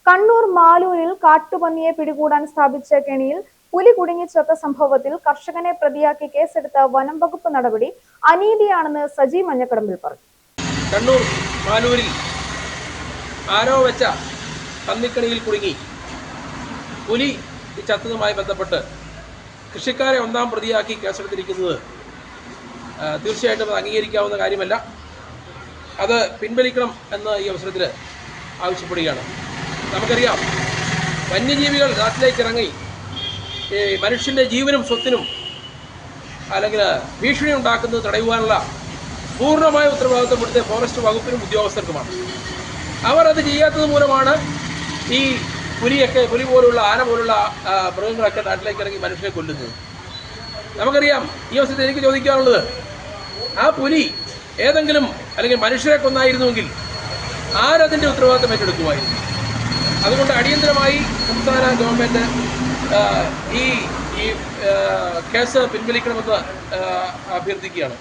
കണ്ണൂർ മാലൂരിൽ കാട്ടുപന്നിയെ പിടികൂടാൻ സ്ഥാപിച്ച കെണിയിൽ പുലി കുടുങ്ങിച്ചത്ത സംഭവത്തിൽ കർഷകനെ പ്രതിയാക്കി കേസെടുത്ത വനം വകുപ്പ് നടപടി അനീതിയാണെന്ന് സജി മഞ്ഞക്കടമ്പിൽ പറഞ്ഞു. കണ്ണൂർ മാലൂരിൽ ആരോ വെച്ച പന്നിക്കണിയിൽ കുടുങ്ങി പുലി ചത്തതുമായി ബന്ധപ്പെട്ട് കൃഷിക്കാരെ ഒന്നാം പ്രതിയാക്കി കേസെടുത്തിരിക്കുന്നത് തീർച്ചയായിട്ടും അംഗീകരിക്കാവുന്ന കാര്യമല്ല. അത് പിൻവലിക്കണം എന്ന് ഈ അവസരത്തിൽ ആവശ്യപ്പെടുകയാണ്. നമുക്കറിയാം, വന്യജീവികൾ നാട്ടിലേക്ക് ഇറങ്ങി മനുഷ്യൻ്റെ ജീവനും സ്വത്തിനും അല്ലെങ്കിൽ ഭീഷണി ഉണ്ടാക്കുന്നത് തടയുവാനുള്ള പൂർണ്ണമായ ഉത്തരവാദിത്വം ഇവിടുത്തെ ഫോറസ്റ്റ് വകുപ്പിനും ഉദ്യോഗസ്ഥർക്കുമാണ്. അവർ അത് ചെയ്യാത്തത് മൂലമാണ് ഈ പുലി പോലുള്ള ആന പോലുള്ള മൃഗങ്ങളൊക്കെ നാട്ടിലേക്ക് ഇറങ്ങി മനുഷ്യനെ കൊല്ലുന്നത്. നമുക്കറിയാം, ഈ അവസരത്തിൽ എനിക്ക് ചോദിക്കാനുള്ളത്, ആ പുലി ഏതെങ്കിലും അല്ലെങ്കിൽ മനുഷ്യരെ കൊന്നായിരുന്നുവെങ്കിൽ ആരതിൻ്റെ ഉത്തരവാദിത്വം ഏറ്റെടുക്കുമായിരുന്നു. അതുകൊണ്ട് അടിയന്തരമായി സംസ്ഥാന ഗവൺമെൻറ് ഈ കേസ് പിൻവലിക്കണമെന്ന് അഭ്യർത്ഥിക്കുകയാണ്.